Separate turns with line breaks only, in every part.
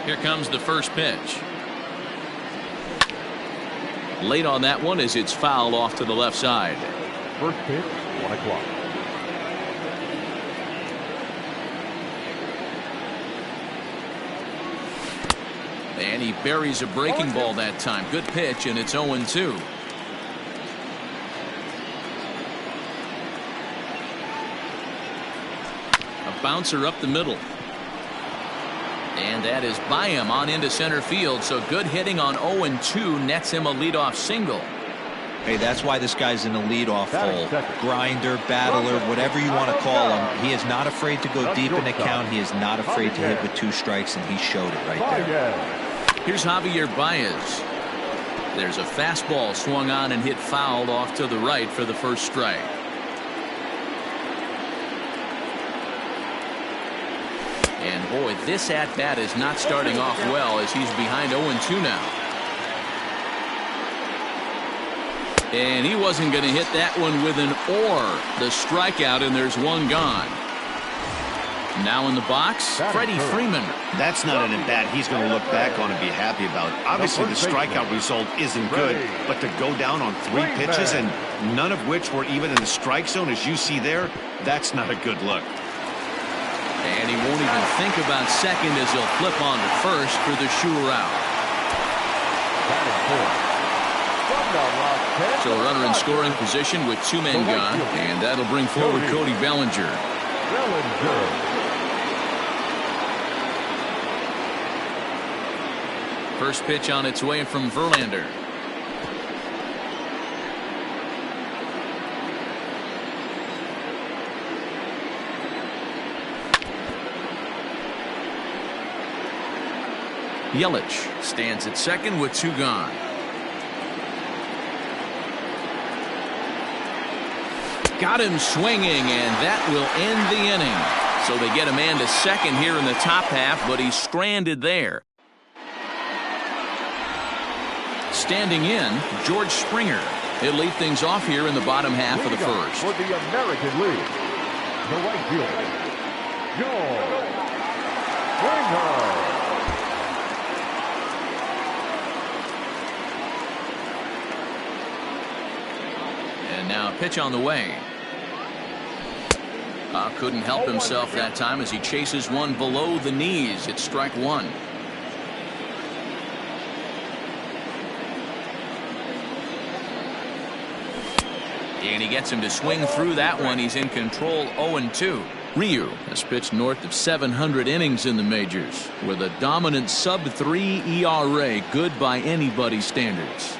Here comes the first pitch. Late on that one as it's fouled off to the left side.
First pitch, 1 o'clock.
And he buries a breaking ball that time. Good pitch, and it's 0-2. A bouncer up the middle. And that is by him on into center field. So good hitting on 0-2 nets him a leadoff single.
Hey, that's why this guy's in the leadoff hole. Grinder, battler, whatever you want to call him. He is not afraid to go deep in the count. He is not afraid to hit with 2 strikes, and he showed it right there.
Here's Javier Baez. There's a fastball swung on and hit fouled off to the right for the first strike. And boy, this at-bat is not starting off well as he's behind 0-2 now. And he wasn't going to hit that one with an or. The strikeout, and there's one gone. Now in the box, Freddie Freeman.
That's not an at-bat he's going to look back on and be happy about. Obviously, the strikeout result isn't good, but to go down on 3 pitches and none of which were even in the strike zone, as you see there, that's not a good look.
And he won't even think about second as he'll flip on to first for the sure out. So a runner in scoring position with 2 men gone, and that'll bring forward Cody Bellinger. First pitch on its way from Verlander. Yelich stands at second with 2 gone. Got him swinging, and that will end the inning. So they get a man to second here in the top half, but he's stranded there. Standing in, George Springer. He'll lead things off here in the bottom half of the first.
For the American League, the right fielder, George Springer.
And now a pitch on the way. Couldn't help himself that time as he chases one below the knees. It's strike 1. And he gets him to swing through that one. He's in control, 0-2. Ryu has pitched north of 700 innings in the majors with a dominant sub-3 ERA, good by anybody's standards.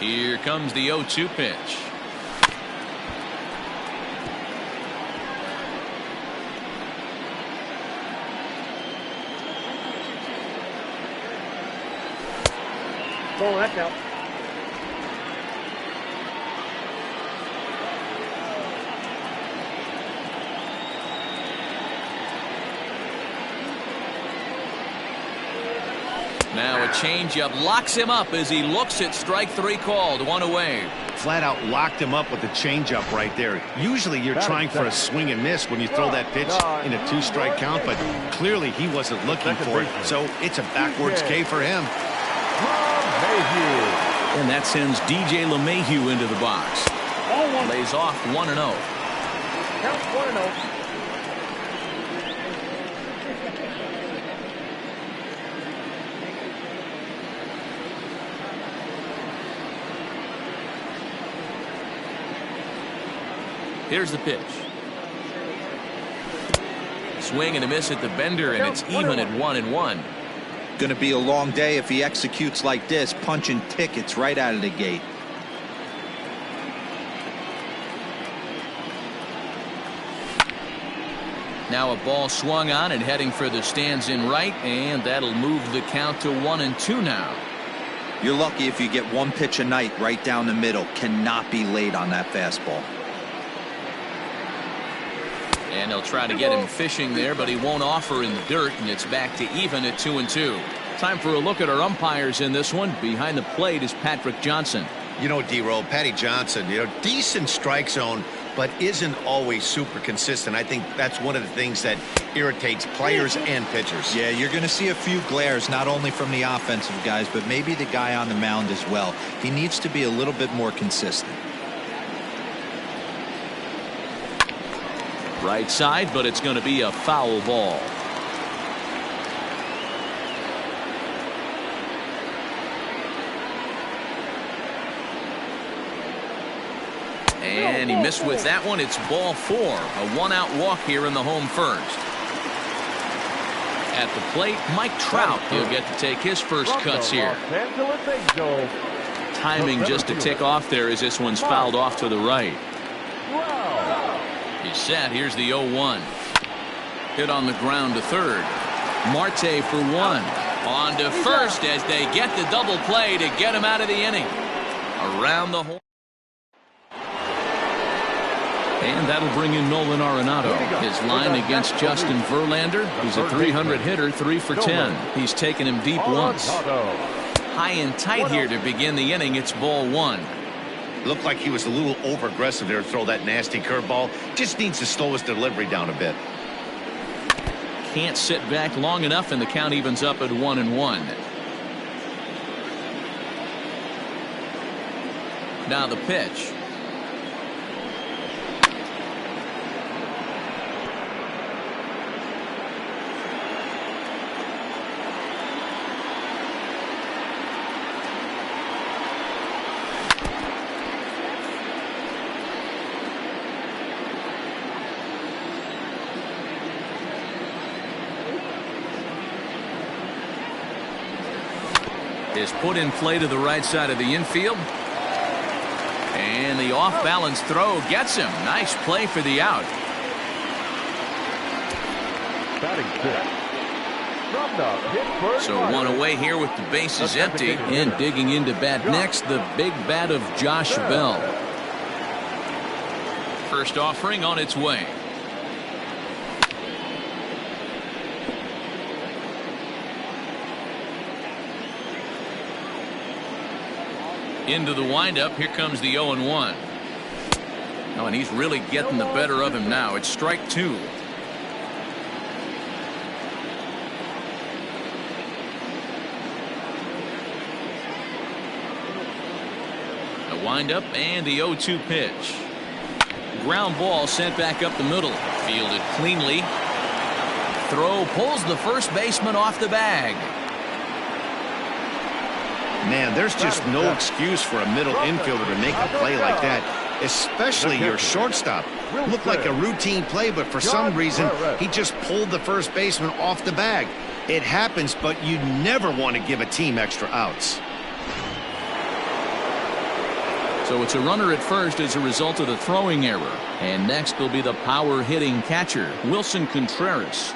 Here comes the 0-2 pitch.
Oh, that's out.
Now a changeup locks him up as he looks at strike 3 called. 1 away.
Flat out locked him up with the changeup right there. Usually you're trying for a swing and miss when you throw that pitch in a 2-strike count, but clearly he wasn't looking for it, so it's a backwards K for him.
And that sends DJ LeMahieu into the box. Lays off 1-0.
Count 1-0.
Here's the pitch. Swing and a miss at the bender, and it's even at 1-1.
Going to be a long day if he executes like this, punching tickets right out of the gate.
Now a ball swung on and heading for the stands in right, and that'll move the count to 1-2 now.
You're lucky if you get 1 pitch a night right down the middle. Cannot be late on that fastball.
And they'll try to get him fishing there, but he won't offer in the dirt, and it's back to even at 2-2. Time for a look at our umpires in this one. Behind the plate is Patrick Johnson.
You know, D-Roll, Patty Johnson, decent strike zone, but isn't always super consistent. I think that's one of the things that irritates players and pitchers.
Yeah, you're going to see a few glares, not only from the offensive guys, but maybe the guy on the mound as well. He needs to be a little bit more consistent.
Right side, but it's going to be a foul ball. And he missed with that one. It's ball 4. A one-out walk here in the home first. At the plate, Mike Trout. He'll get to take his first cuts here. Timing just a tick off there as this one's fouled off to the right. He's set. Here's the 0-1. Hit on the ground to third. Marte for 1. On to first as they get the double play to get him out of the inning. Around the horn. And that'll bring in Nolan Arenado. His line against Justin Verlander, who's a 300 hitter, 3 for 10. He's taken him deep once. High and tight here to begin the inning. It's ball 1.
Looked like he was a little over-aggressive there to throw that nasty curveball. Just needs to slow his delivery down a bit.
Can't sit back long enough, and the count evens up at 1-1. Now the pitch. Is put in play to the right side of the infield. And the off-balance throw gets him. Nice play for the out. So one away here with the bases empty. And digging into bat next, the big bat of Josh Bell. First offering on its way. Into the windup. Here comes the 0-1. Oh, and he's really getting the better of him now. It's strike 2. The windup and the 0-2 pitch. Ground ball sent back up the middle. Fielded cleanly. Throw pulls the first baseman off the bag.
Man, there's just no excuse for a middle infielder to make a play like that, especially your shortstop. Looked like a routine play, but for some reason, he just pulled the first baseman off the bag. It happens, but you never want to give a team extra outs.
So it's a runner at first as a result of the throwing error. And next will be the power-hitting catcher, Wilson Contreras.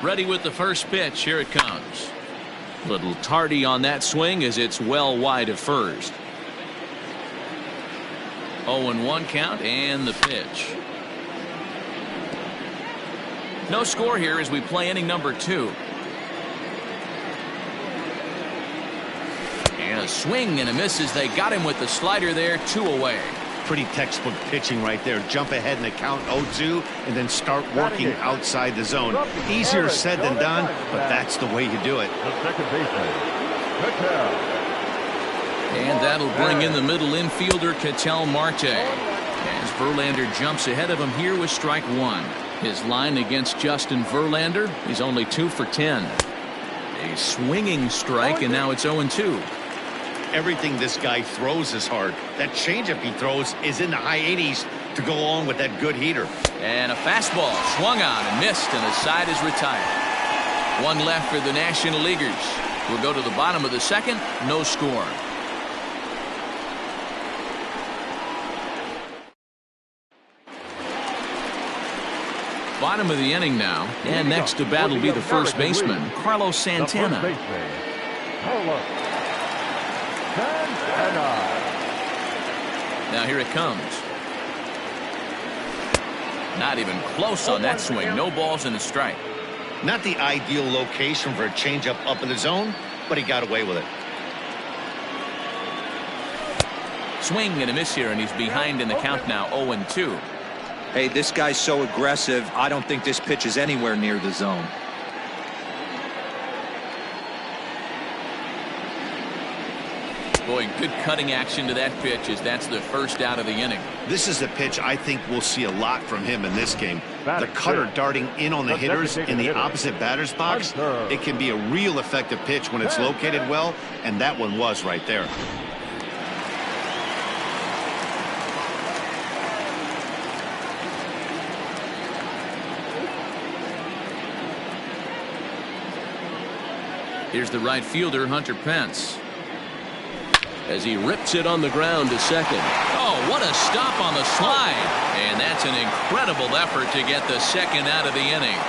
Ready with the first pitch. Here it comes. Little tardy on that swing as it's well wide of first. 0-1 count and the pitch. No score here as we play inning number 2. And a swing and a miss as they got him with the slider there. 2 away.
Pretty textbook pitching right there. Jump ahead in the count 0-2 and then start working outside the zone. Easier said than done, but that's the way you do it.
The second baseman, Cattell.
And that'll bring in the middle infielder, Cattell Marte. As Verlander jumps ahead of him here with strike 1. His line against Justin Verlander, he's only 2 for 10. A swinging strike, and now it's 0-2.
Everything this guy throws is hard. That changeup he throws is in the high 80s to go along with that good heater.
And a fastball swung on and missed, and the side is retired. 1 left for the National Leaguers. We'll go to the bottom of the second. No score. Bottom of the inning now, and next to bat will be the first baseman, Carlos Santana.
The first baseman, Carlos Santana.
Now here it comes. Not even close on that swing. No balls and a strike.
Not the ideal location for a changeup up in the zone, but he got away with it.
Swing and a miss here, and he's behind in the count now, 0-2.
Hey, this guy's so aggressive. I don't think this pitch is anywhere near the zone.
Boy, good cutting action to that pitch as that's the first out of the inning.
This is a pitch I think we'll see a lot from him in this game. The cutter darting in on the hitters in the opposite batter's box. It can be a real effective pitch when it's located well, and that one was right there.
Here's the right fielder, Hunter Pence, as he rips it on the ground to second. Oh, what a stop on the slide. And that's an incredible effort to get the second out of the inning.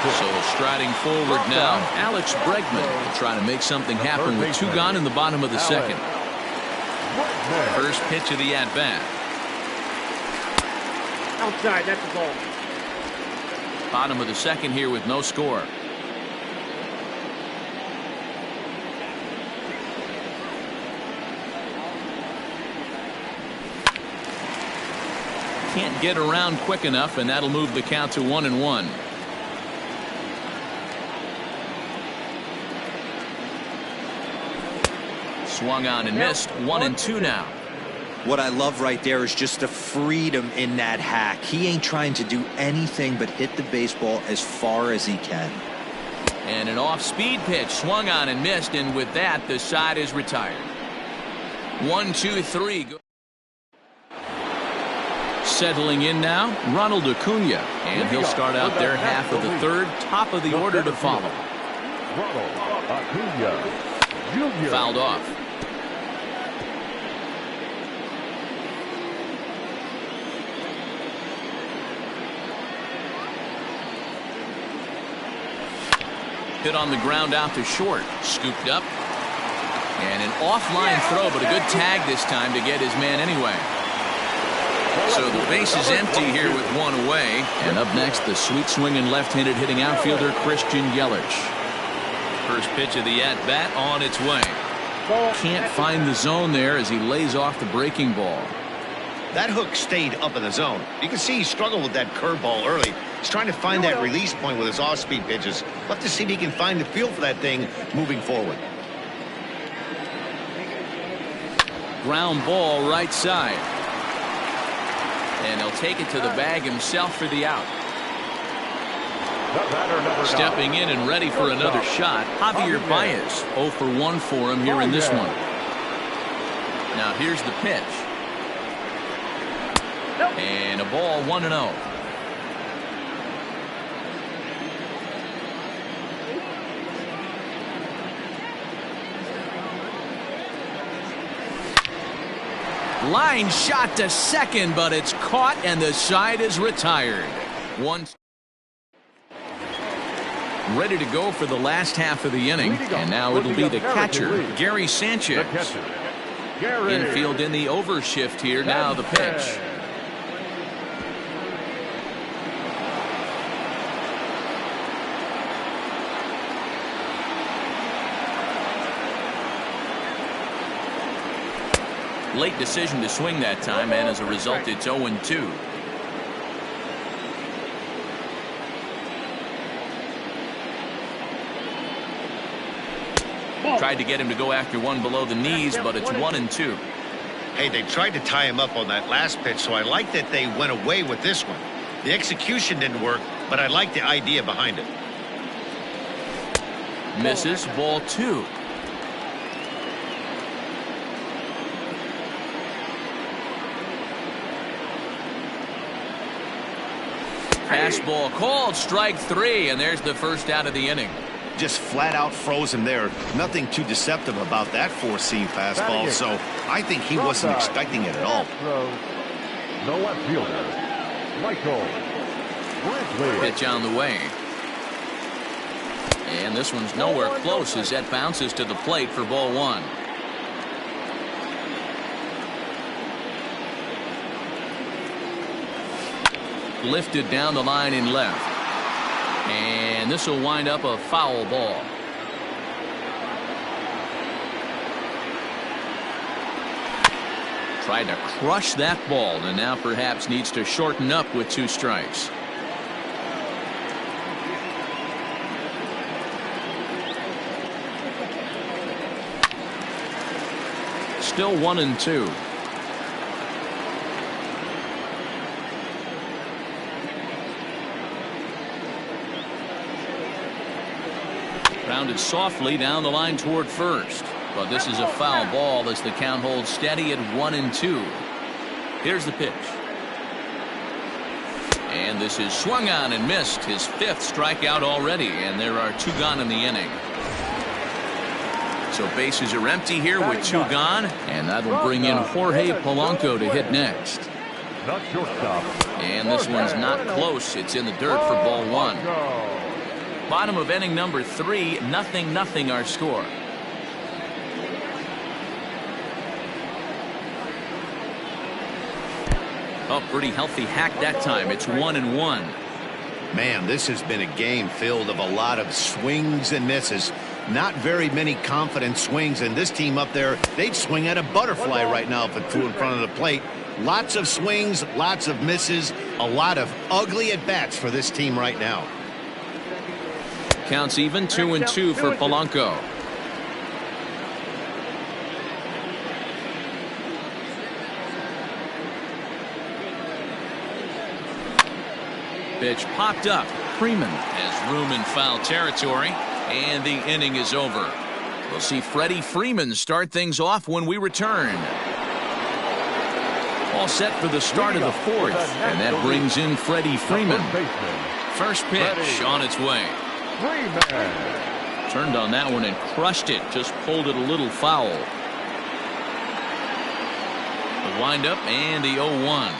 So striding forward now, Alex Bregman will try to make something happen with 2 gone in the bottom of the second. First pitch of the at-bat.
Outside, that's the ball.
Bottom of the second here with no score. Can't get around quick enough, and that'll move the count to 1-1. Swung on and missed. 1-2 now.
What I love right there is just the freedom in that hack. He ain't trying to do anything but hit the baseball as far as he can.
And an off-speed pitch swung on and missed, and with that, the side is retired. 1-2-3. Settling in now, Ronald Acuna, and he'll start out there half of the third, top of the order to follow.
Ronald Acuna Jr.
Fouled off. Hit on the ground out to short, scooped up, and an offline throw, but a good tag this time to get his man anyway. So the base is empty here with 1 away. And up next, the sweet swinging left-handed hitting outfielder Christian Yelich. First pitch of the at-bat on its way. Can't find the zone there as he lays off the breaking ball.
That hook stayed up in the zone. You can see he struggled with that curveball early. He's trying to find that release point with his off-speed pitches. We'll have to see if he can find the feel for that thing moving forward.
Ground ball right side. And he'll take it to the bag himself for the out. Stepping in and ready for another shot, Javier Baez. 0 for 1 for him here in this one. Now here's the pitch. And a ball 1-0. Line shot to second, but it's caught and the side is retired. Ready to go for the last half of the inning. And now it'll be the catcher, Gary Sanchez. Infield in the overshift here. Now the pitch. Late decision to swing that time, and as a result, it's 0-2. Tried to get him to go after one below the knees, but it's 1-2.
Hey, they tried to tie him up on that last pitch, so I like that they went away with this one. The execution didn't work, but I like the idea behind it.
Misses, ball 2. Fastball called, strike 3, and there's the first out of the inning.
Just flat out froze him there. Nothing too deceptive about that four-seam fastball, so I think he wasn't expecting it at all.
The left fielder, Michael.
Pitch on the way. And this one's nowhere close as that bounces to the plate for ball 1. Lifted down the line in left. And this will wind up a foul ball. Tried to crush that ball, and now perhaps needs to shorten up with 2 strikes. Still 1-2. Grounded softly down the line toward first, but this is a foul ball as the count holds steady at 1-2. Here's the pitch, and this is swung on and missed. His 5th strikeout already, and there are 2 gone in the inning. So bases are empty here with 2 gone, and that'll bring in Jorge Polanco to hit next. And this one's not close. It's in the dirt for ball 1. Bottom of inning number 3, 0-0 our score. Oh, pretty healthy hack that time. It's 1-1.
Man, this has been a game filled of a lot of swings and misses. Not very many confident swings, and this team up there, they'd swing at a butterfly right now if it flew in front of the plate. Lots of swings, lots of misses, a lot of ugly at-bats for this team right now.
Counts even, 2-2 for Polanco. Pitch popped up. Freeman has room in foul territory, and the inning is over. We'll see Freddie Freeman start things off when we return. All set for the start of the 4th, and that brings in Freddie Freeman. First pitch on its way. Turned on that one and crushed it. Just pulled it a little foul. The windup and the 0-1.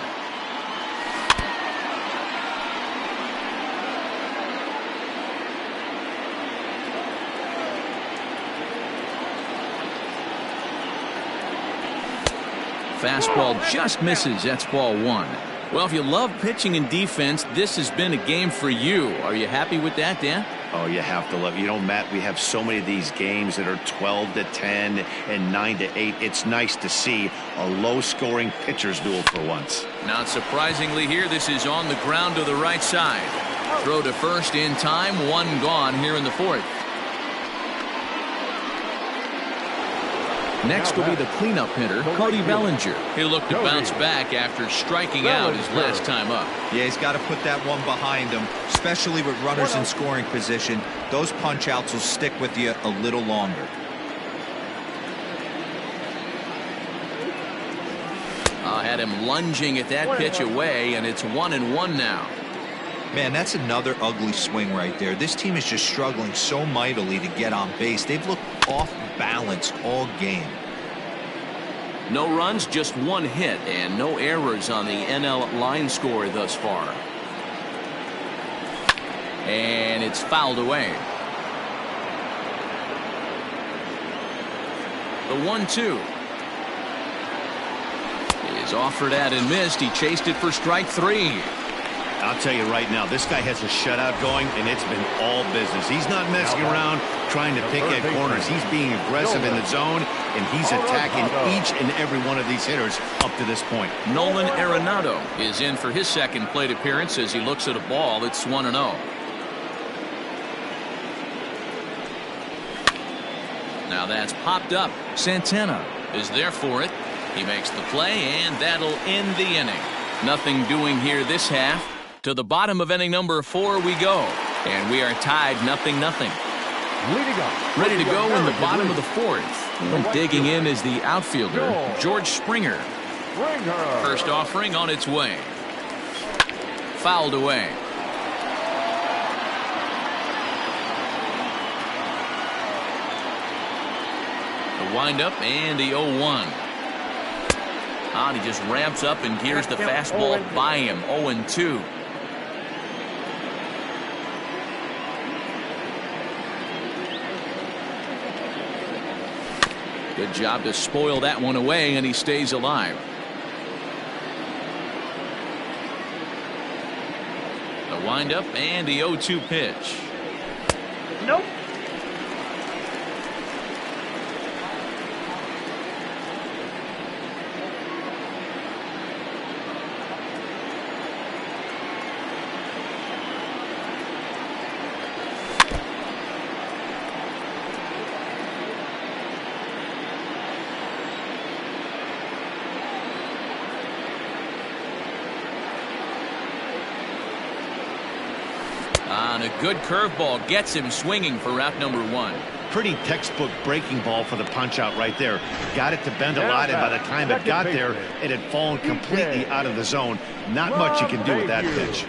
Fastball just misses. That's ball 1. Well, if you love pitching and defense, this has been a game for you. Are you happy with that, Dan?
Oh, you have to love it. You know, Matt, we have so many of these games that are 12-10 and 9-8. It's nice to see a low-scoring pitcher's duel for once.
Not surprisingly here, this is on the ground to the right side. Throw to first in time, 1 gone here in the 4th. Next will be the cleanup hitter, Cody Bellinger. He'll look to bounce back after striking out his last time up.
Yeah, he's got to put that one behind him, especially with runners in scoring position. Those punch-outs will stick with you a little longer.
I had him lunging at that pitch away, and it's 1-1 now.
Man, that's another ugly swing right there. This team is just struggling so mightily to get on base. They've looked off balance all game.
No runs, just 1 hit, and no errors on the NL line score thus far. And it's fouled away. The 1-2 is offered at and missed. He chased it for strike 3.
I'll tell you right now, this guy has a shutout going, and it's been all business. He's not messing around trying to pick at corners. He's being aggressive in the zone, and he's attacking each and every one of these hitters up to this point.
Nolan Arenado is in for his second plate appearance as he looks at a ball. It's 1-0. Now that's popped up. Santana is there for it. He makes the play, and that'll end the inning. Nothing doing here this half. To the bottom of inning number 4 we go. And we are tied 0-0. Ready to go in the bottom of the 4th. And digging in is the outfielder, George Springer. First offering on its way. Fouled away. The windup and the 0-1. He just ramps up and gears the fastball by him. 0-2. Good job to spoil that one away, and he stays alive. The windup and the 0-2 pitch.
Nope.
On a good curveball gets him swinging for route number 1.
Pretty textbook breaking ball for the punch out right there. Got it to bend a lot, and by the time it got there, it had fallen completely out of the zone. Not much you can do with that pitch.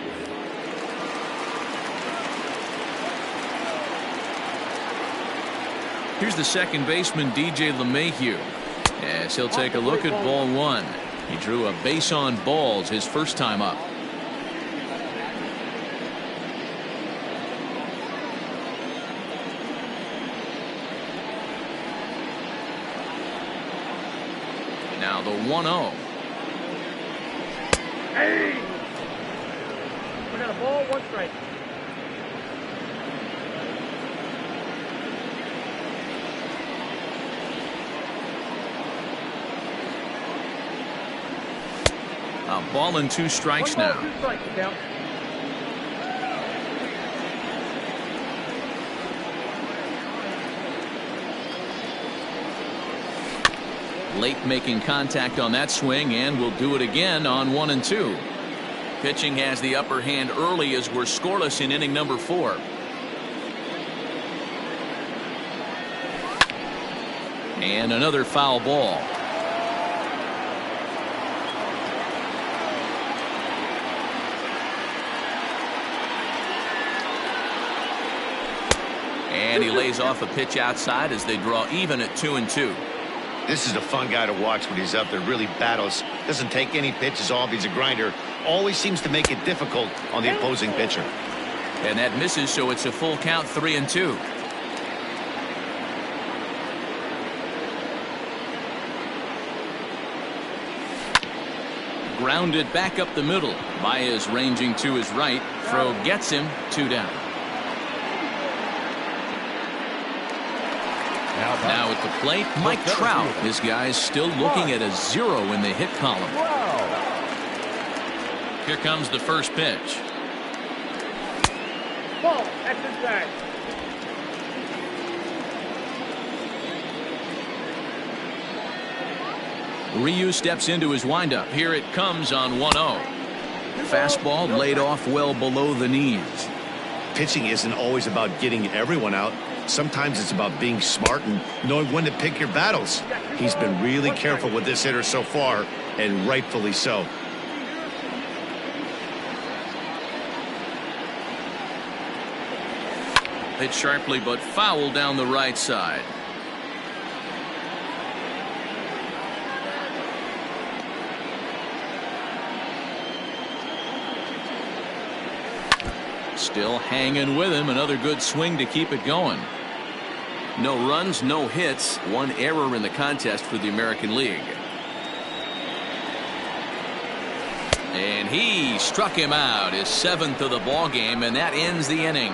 Here's the second baseman, DJ LeMahieu, as he'll take a look at ball 1. He drew a base on balls his first time up. Now the 1-0.
Hey! We got a ball, 1 strike.
A ball and 2 strikes now.
2 strikes, count.
Late making contact on that swing, and will do it again on 1 and 2. Pitching has the upper hand early as we're scoreless in inning number 4. And another foul ball. And he lays off a pitch outside as they draw even at 2 and 2.
This is a fun guy to watch when he's up there. Really battles. Doesn't take any pitches off. He's a grinder. Always seems to make it difficult on the opposing pitcher.
And that misses, so it's a full count, 3 and 2. Grounded back up the middle. Baez ranging to his right. Throw gets him, 2 down. Now at the plate, Mike Trout. This guy's still looking at a 0 in the hit column. Here comes the first pitch.
Ball, that's inside.
Ryu steps into his windup. Here it comes on 1-0. Fastball laid off well below the knees.
Pitching isn't always about getting everyone out. Sometimes it's about being smart and knowing when to pick your battles. He's been really careful with this hitter so far, and rightfully so.
Hit sharply but foul down the right side. Still hanging with him. Another good swing to keep it going.
No runs, no hits. One error in the contest for the American League.
And he struck him out, his 7th of the ball game, and that ends the inning.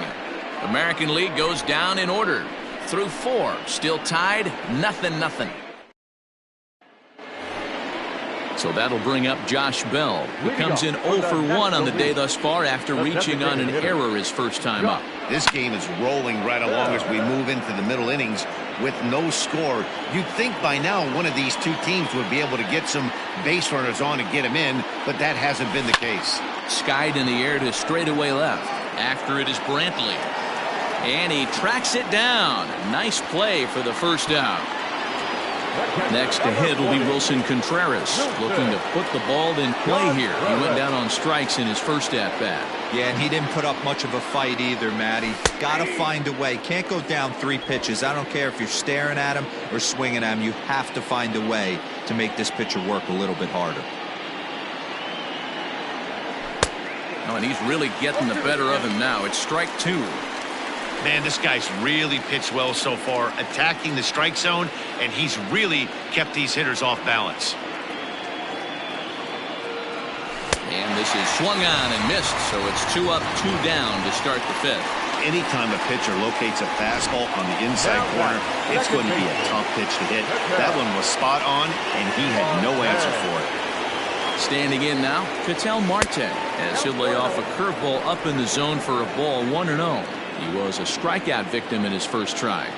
American League goes down in order through 4. Still tied, 0-0. So that'll bring up Josh Bell, who comes in 0 for 1 on the day thus far after reaching on an error his first time up.
This game is rolling right along as we move into the middle innings with no score. You'd think by now one of these two teams would be able to get some base runners on and get them in, but that hasn't been the case.
Skied in the air to straightaway left. After it is Brantley. And he tracks it down. Nice play for the first out. Next to hit will be Wilson Contreras, looking to put the ball in play here. He went down on strikes in his first at-bat.
Yeah, and he didn't put up much of a fight either, Matty. Got to find a way. Can't go down 3 pitches. I don't care if you're staring at him or swinging at him. You have to find a way to make this pitcher work a little bit harder.
Oh, and he's really getting the better of him now. It's strike 2.
Man, this guy's really pitched well so far, attacking the strike zone, and he's really kept these hitters off balance.
And this is swung on and missed, so it's 2 up, 2 down to start the 5th.
Anytime a pitcher locates a fastball on the inside corner, it's going to be a tough pitch to hit. That one was spot on, and he had no answer for it.
Standing in now, Ketel Marte, as he'll lay off a curveball up in the zone for a ball, 1-0. He was a strikeout victim in his first try.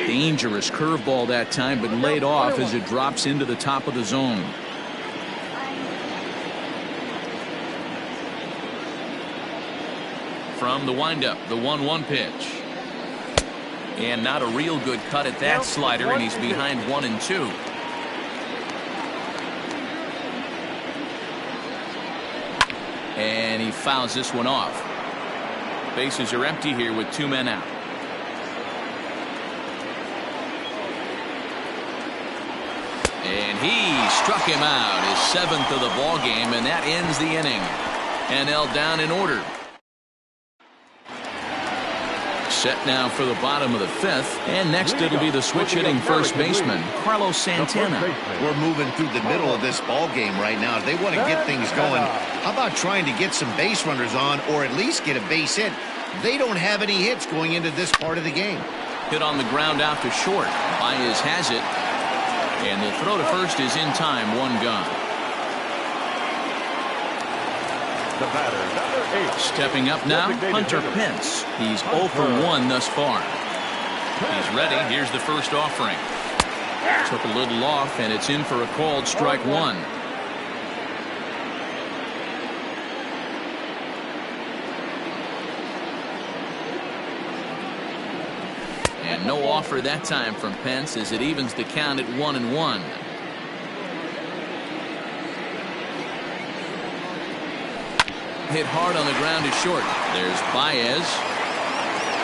Dangerous curveball that time, but laid off as it drops into the top of the zone. From the windup, the 1-1 pitch. And not a real good cut at that slider, and he's behind 1-2. And he fouls this one off. Bases are empty here with 2 men out. And he struck him out, his 7th of the ball game, and that ends the inning. NL down in order. Set now for the bottom of the 5th, and next it'll be the switch-hitting first baseman, Carlos Santana.
We're moving through the middle of this ball game right now. If they want to get things going, how about trying to get some base runners on, or at least get a base hit? They don't have any hits going into this part of the game.
Hit on the ground out to short. Baez has it, and the throw to first is in time, 1 gone.
The batter, number 8.
Stepping up now, Hunter Pence. He's 0 for 1 thus far. He's ready. Here's the first offering. Took a little off, and it's in for a called strike 1. And no offer that time from Pence as it evens the count at 1-1. Hit hard on the ground to short. There's Baez.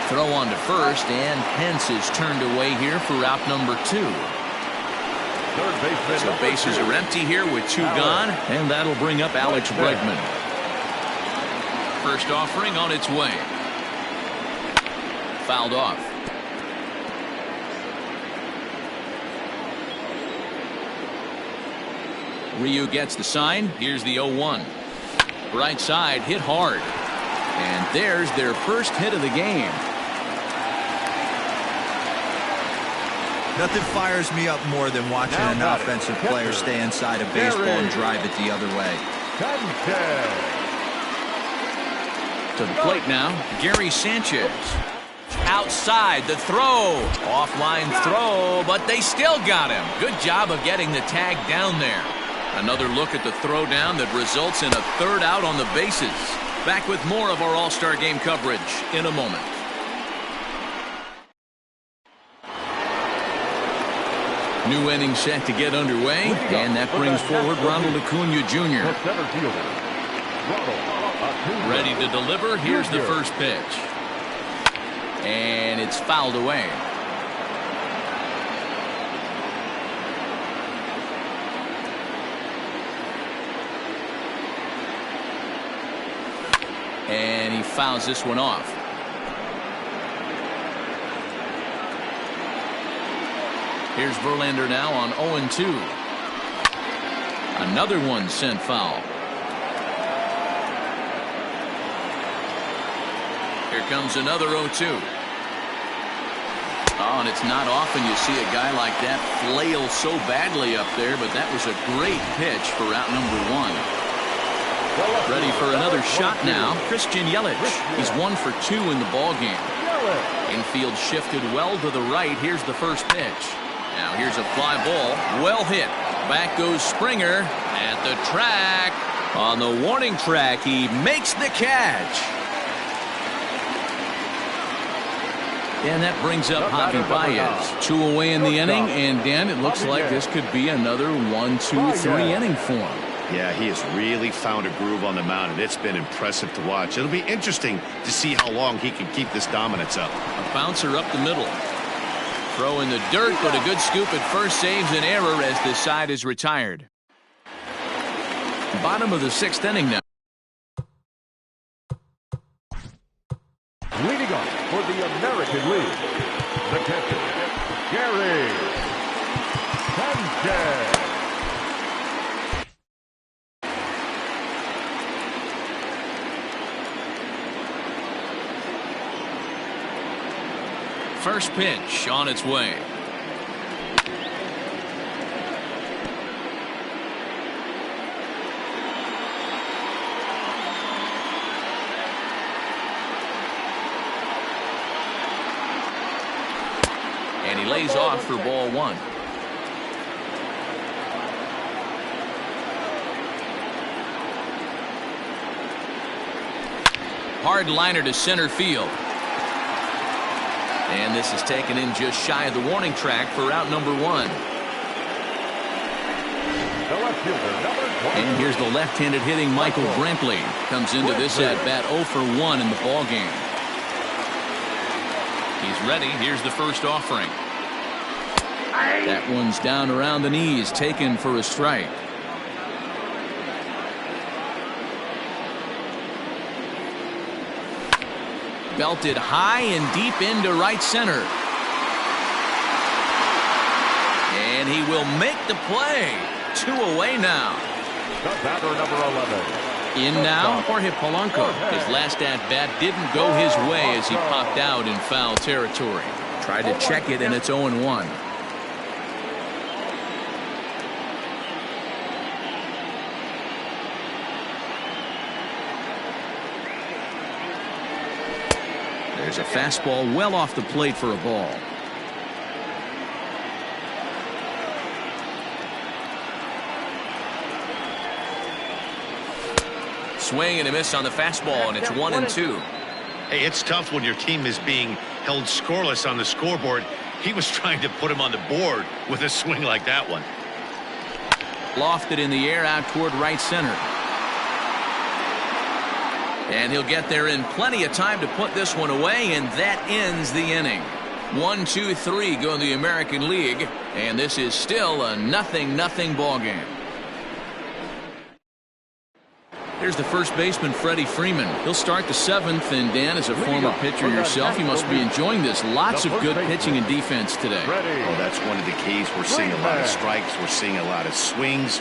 Throw on to first, and Pence is turned away here for out number 2. So bases are empty here with 2 gone, and that'll bring up Alex Bregman. First offering on its way. Fouled off. Ryu gets the sign. Here's the 0-1. Right side, hit hard. And there's their first hit of the game.
Nothing fires me up more than watching an offensive player stay inside a baseball and drive it the other way.
To the plate now, Gary Sanchez. Outside the throw. Offline throw, but they still got him. Good job of getting the tag down there. Another look at the throw down that results in a 3rd out on the bases. Back with more of our All-Star Game coverage in a moment. New inning set to get underway, and that brings forward Ronald Acuna Jr. Ready to deliver. Here's the first pitch. And it's fouled away. And he fouls this one off. Here's Verlander now on 0-2. Another one sent foul. Here comes another 0-2. Oh, and it's not often you see a guy like that flail so badly up there, but that was a great pitch for out number one. Ready for another shot now, Christian Yelich. He's 1 for 2 in the ballgame. Infield shifted well to the right. Here's the first pitch. Now here's a fly ball. Well hit. Back goes Springer at the track. On the warning track, he makes the catch. And that brings up Javi Baez. 2 away in the inning, and Dan, it looks like this could be another 1-2-3 inning for him.
Yeah, he has really found a groove on the mound, and it's been impressive to watch. It'll be interesting to see how long he can keep this dominance up.
A bouncer up the middle. Throw in the dirt, but a good scoop at first saves an error as this side is retired. Bottom of the 6th inning now.
Leading off for the American League, the catcher, Gary Sanchez.
First pitch on its way. And he lays off for ball 1. Hard liner to center field. And this is taken in just shy of the warning track for out number 1. And here's the left-handed hitting Michael Brantley. Comes into this at-bat 0 for 1 in the ballgame. He's ready. Here's the first offering. That one's down around the knees, taken for a strike. Belted high and deep into right center. And he will make the play. 2 away now.
The batter, number 11.
In now, Jorge Polanco. His last at-bat didn't go his way as he popped out in foul territory. Tried to check it, and it's 0-1. There's a fastball well off the plate for a ball. Swing and a miss on the fastball, and it's 1-2.
Hey, it's tough when your team is being held scoreless on the scoreboard. He was trying to put him on the board with a swing like that one.
Lofted in the air out toward right center. And he'll get there in plenty of time to put this one away, and that ends the inning. 1-2-3 go in the American League, and this is still a 0-0 ball game. Here's the first baseman, Freddie Freeman. He'll start the 7th, and Dan, as a former pitcher yourself, you must be enjoying this. Lots of good pitching and defense today.
Oh, that's one of the keys. We're seeing a lot of strikes. We're seeing a lot of swings.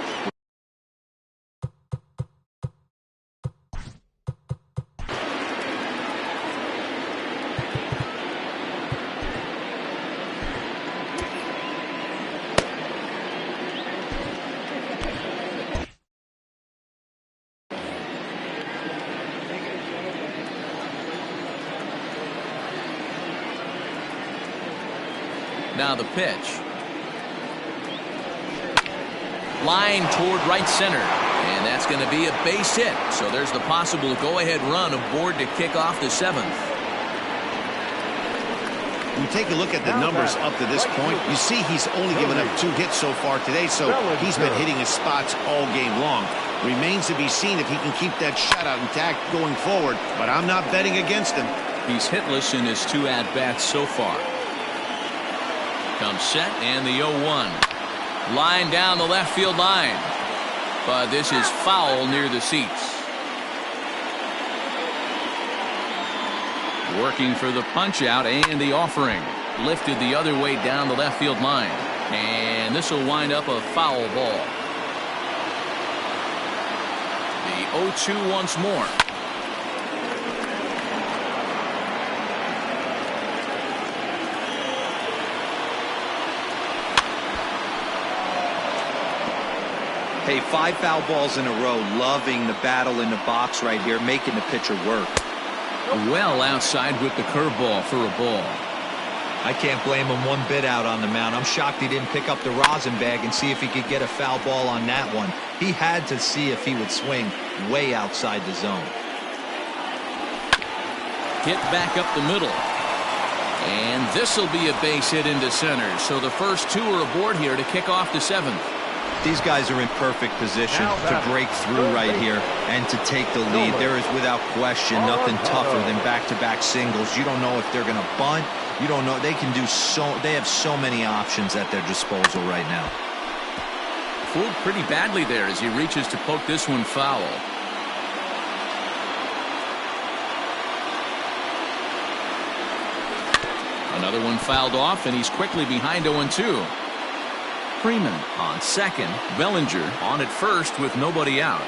Now the pitch. Line toward right center. And that's going to be a base hit. So there's the possible go-ahead run aboard to kick off the 7th.
We take a look at the numbers up to this point. You see he's only given up 2 hits so far today, so he's been hitting his spots all game long. Remains to be seen if he can keep that shutout intact going forward, but I'm not betting against him.
He's hitless in his 2 at-bats so far. Comes set, and the 0-1. Line down the left field line. But this is foul near the seats. Working for the punch out and the offering. Lifted the other way down the left field line. And this will wind up a foul ball. The 0-2 once more.
Hey, 5 foul balls in a row. Loving the battle in the box right here, making the pitcher work.
Well outside with the curveball for a ball.
I can't blame him one bit out on the mound. I'm shocked he didn't pick up the rosin bag and see if he could get a foul ball on that one. He had to see if he would swing way outside the zone.
Hit back up the middle. And this will be a base hit into center. So the first 2 are aboard here to kick off the 7th.
These guys are in perfect position to break through right here and to take the lead. There is without question nothing tougher than back-to-back singles. You don't know if they're going to bunt. You don't know. They can do they have so many options at their disposal right now.
Fooled pretty badly there as he reaches to poke this one foul. Another one fouled off, and he's quickly behind 0-2. Freeman on second. Bellinger on at first with nobody out.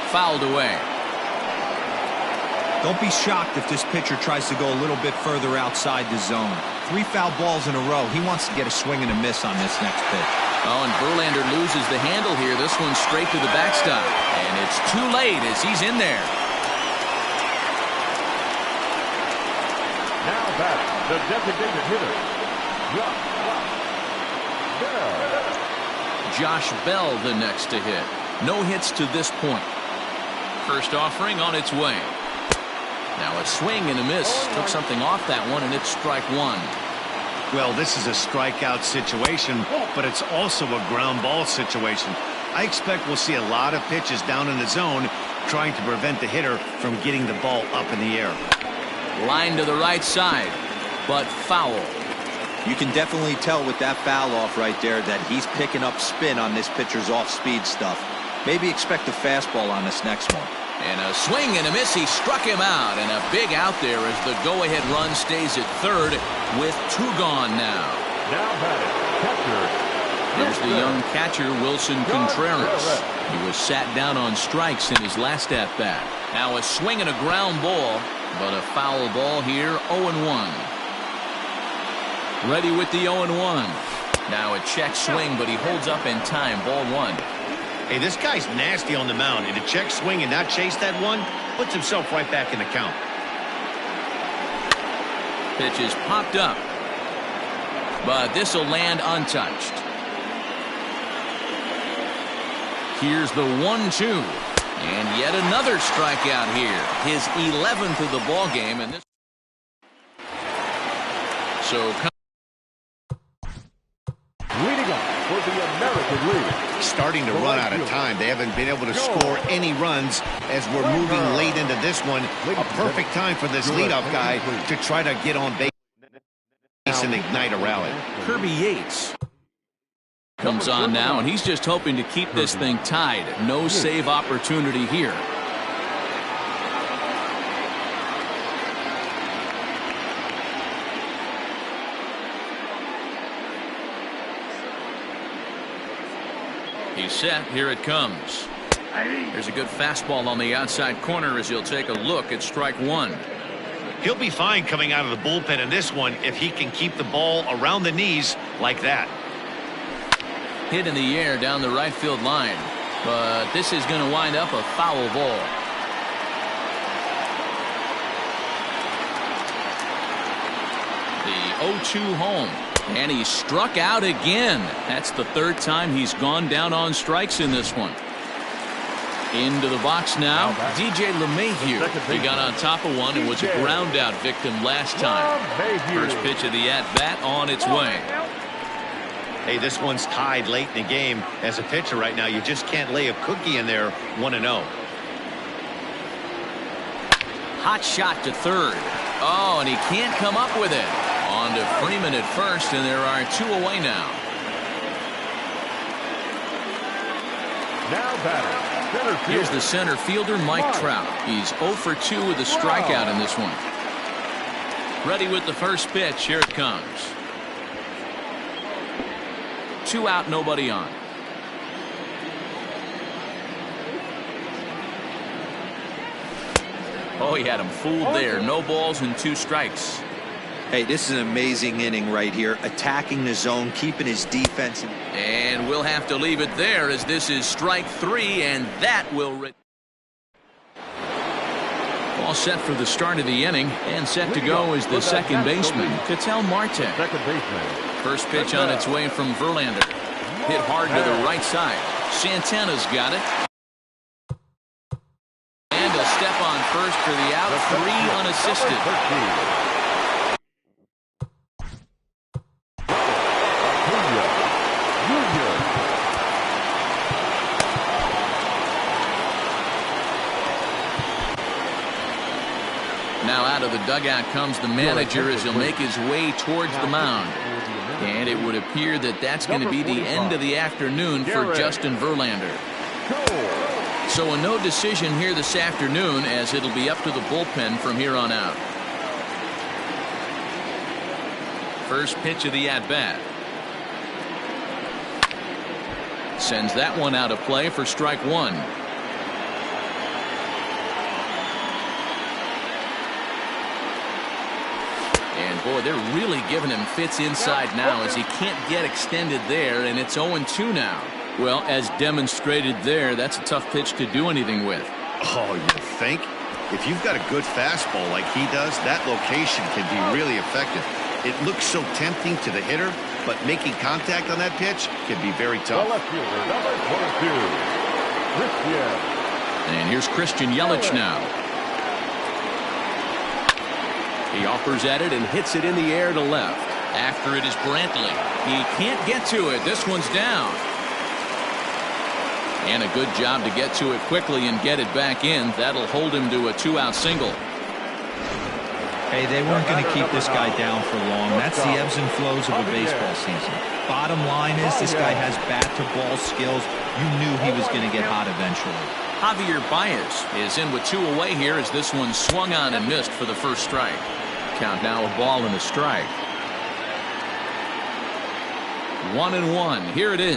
Fouled away.
Don't be shocked if this pitcher tries to go a little bit further outside the zone. 3 foul balls in a row. He wants to get a swing and a miss on this next pitch.
Oh, and Verlander loses the handle here. This one's straight to the backstop. And it's too late as he's in there.
Now back, the designated hitter,
Josh Bell the next to hit. No hits to this point. First offering on its way. Now a swing and a miss. Took something off that one, and it's strike 1.
Well, this is a strikeout situation, but it's also a ground ball situation. I expect we'll see a lot of pitches down in the zone trying to prevent the hitter from getting the ball up in the air.
Line to the right side, but foul.
You can definitely tell with that foul off right there that he's picking up spin on this pitcher's off-speed stuff. Maybe expect a fastball on this next one.
And a swing and a miss. He struck him out, and a big out there as the go-ahead run stays at third with 2 gone now.
Now batting, catcher.
There's the young catcher, Wilson Contreras. He was sat down on strikes in his last at-bat. Now a swing and a ground ball, but a foul ball here, 0-1. Ready with the 0-1. Now a check swing, but he holds up in time. Ball 1.
Hey, this guy's nasty on the mound, and to check swing and not chase that one puts himself right back in the count.
Pitch is popped up, but this will land untouched. Here's the 1-2, and yet another strikeout here. His 11th of the ball game, and this. So.
Leading up for the American League.
Starting to run out of time. They haven't been able to score any runs as we're moving late into this one. A perfect time for this leadoff guy to try to get on base and ignite a rally.
Kirby Yates comes on now, and he's just hoping to keep this thing tied. No save opportunity here. He's set. Here it comes. There's a good fastball on the outside corner as he'll take a look at strike 1.
He'll be fine coming out of the bullpen in this one if he can keep the ball around the knees like that.
Hit in the air down the right field line, but this is going to wind up a foul ball. The 0-2 home. And he struck out again. That's the 3rd time he's gone down on strikes in this one. Into the box now, DJ LeMahieu. He got on top of one and was a ground out victim last time. First pitch of the at-bat on its way.
Hey, this one's tied late in the game. As a pitcher right now, you just can't lay a cookie in there 1-0.
Hot shot to third. Oh, and he can't come up with it. On to Freeman at first, and there are 2 away now.
Now batting,
Here's the center fielder, Mike Trout. He's 0 for 2 with a strikeout in this one. Ready with the first pitch. Here it comes. 2 out, nobody on. Oh, he had him fooled there. No balls and 2 strikes.
Hey, this is an amazing inning right here. Attacking the zone, keeping his defense.
And we'll have to leave it there as this is strike 3, and that will... All set for the start of the inning, and set to go is the second baseman, Ketel Marte. First pitch on its way from Verlander. Hit hard to the right side. Santana's got it. And a step on first for the out, 3 unassisted. Now out of the dugout comes the manager as he'll make his way towards the mound. And it would appear that that's going to be the end of the afternoon for Justin Verlander. So a no decision here this afternoon, as it'll be up to the bullpen from here on out. First pitch of the at-bat. Sends that one out of play for strike 1. Boy, they're really giving him fits inside now as he can't get extended there, and it's 0-2 now. Well, as demonstrated there, that's a tough pitch to do anything with.
Oh, you think? If you've got a good fastball like he does, that location can be really effective. It looks so tempting to the hitter, but making contact on that pitch can be very tough.
And here's Christian Yelich now. He offers at it and hits it in the air to left. After it is Brantley. He can't get to it. This one's down. And a good job to get to it quickly and get it back in. That'll hold him to a 2-out single.
Hey, they weren't going to keep this guy down for long. That's the ebbs and flows of a baseball season. Bottom line is this guy has bat-to-ball skills. You knew he was going to get hot eventually.
Javier Baez is in with 2 away here as this one swung on and missed for the first strike. Count now a ball and a strike. 1-1. Here it is.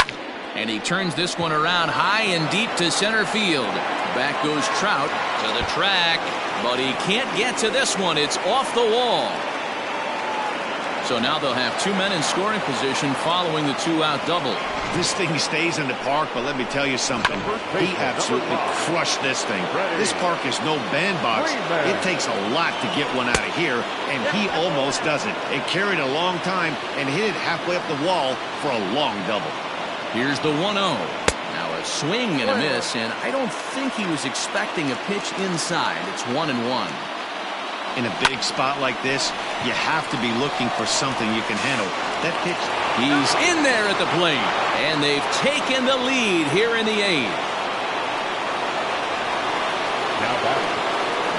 And he turns this one around high and deep to center field. Back goes Trout to the track, but he can't get to this one. It's off the wall. So now they'll have 2 men in scoring position following the 2-out double.
This thing stays in the park, but let me tell you something. He absolutely crushed this thing. This park is no bandbox. It takes a lot to get one out of here, and he almost does it. It carried a long time and hit it halfway up the wall for a long double.
Here's the 1-0. Now a swing and a miss, and I don't think he was expecting a pitch inside. It's 1-1.
In a big spot like this, you have to be looking for something you can handle. That pitch.
He's in there at the plate, and they've taken the lead here in the 8th.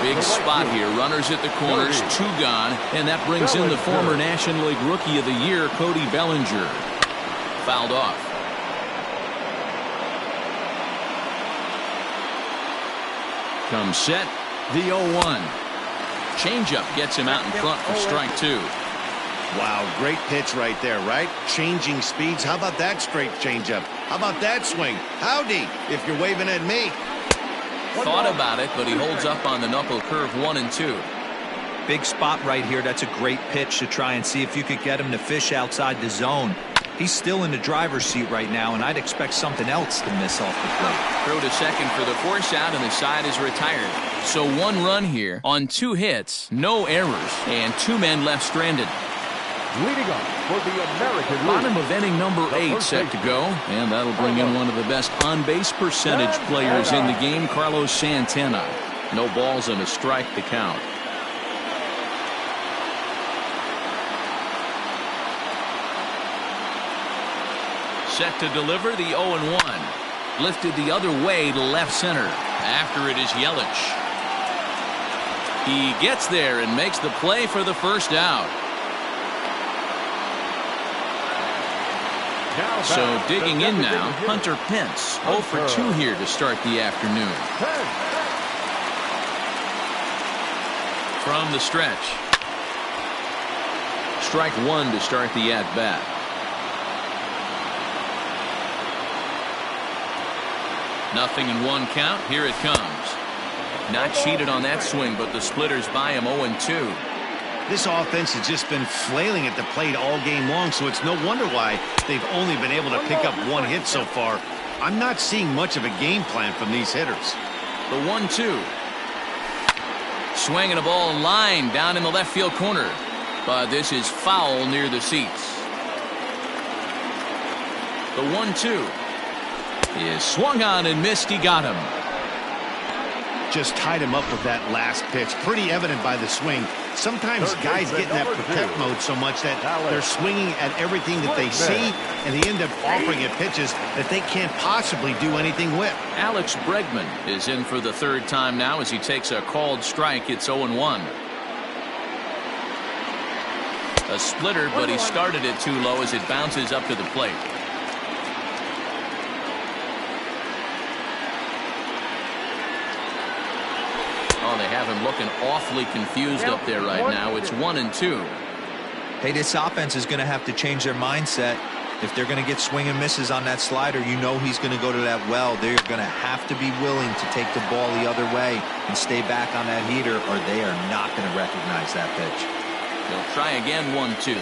Big spot here. Runners at the corners, 2 gone, and that brings in the former National League Rookie of the Year, Cody Bellinger. Fouled off. Comes set, the 0-1. Changeup gets him out in front for strike 2.
Wow, great pitch right there, right? Changing speeds. How about that straight changeup? How about that swing? Howdy, if you're waving at me.
Thought about it, but he holds up on the knuckle curve 1-2.
Big spot right here. That's a great pitch to try and see if you could get him to fish outside the zone. He's still in the driver's seat right now, and I'd expect something else to miss off the plate.
Throw to second for the force out, and the side is retired. So 1 run here on 2 hits, no errors, and 2 men left stranded.
Leading up for the American League.
Bottom of inning number 8 set to go, and that'll bring in one of the best on-base percentage players in the game, Carlos Santana. No balls and a strike to count. Set to deliver the 0-1. Lifted the other way to left center. After it is Yelich. He gets there and makes the play for the first out. So digging in now, Hunter Pence, 0 for 2 here to start the afternoon. From the stretch. Strike 1 to start the at-bat. Nothing in 1 count. Here it comes. Not cheated on that swing, but the splitters by him 0-2.
This offense has just been flailing at the plate all game long, so it's no wonder why they've only been able to pick up 1 hit so far. I'm not seeing much of a game plan from these hitters.
The 1-2. Swinging a ball line down in the left field corner. But this is foul near the seats. The 1-2 is swung on and missed. He got him.
Just tied him up with that last pitch. Pretty evident by the swing. Sometimes guys get in that protect mode so much that they're swinging at everything that they see, and they end up offering it pitches that they can't possibly do anything with.
Alex Bregman is in for the 3rd time now as he takes a called strike. It's 0-1. A splitter, but he started it too low as it bounces up to the plate. Oh, they have him looking awfully confused up there right now. It's 1-2.
Hey, this offense is going to have to change their mindset. If they're going to get swing and misses on that slider, you know he's going to go to that well. They're going to have to be willing to take the ball the other way and stay back on that heater, or they are not going to recognize that pitch.
They'll try again. 1-2.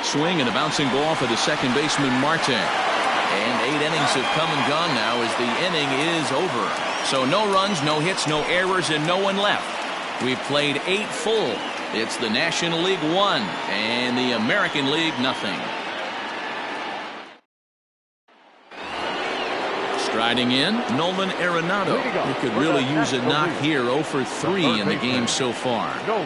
Swing and a bouncing ball for the second baseman Marte. And 8 innings have come and gone now as the inning is over. So no runs, no hits, no errors, and no one left. We've played 8 full. It's the National League 1 and the American League nothing. Striding in, Nolan Arenado. He could really use a knock here. 0 for 3 in the game so far.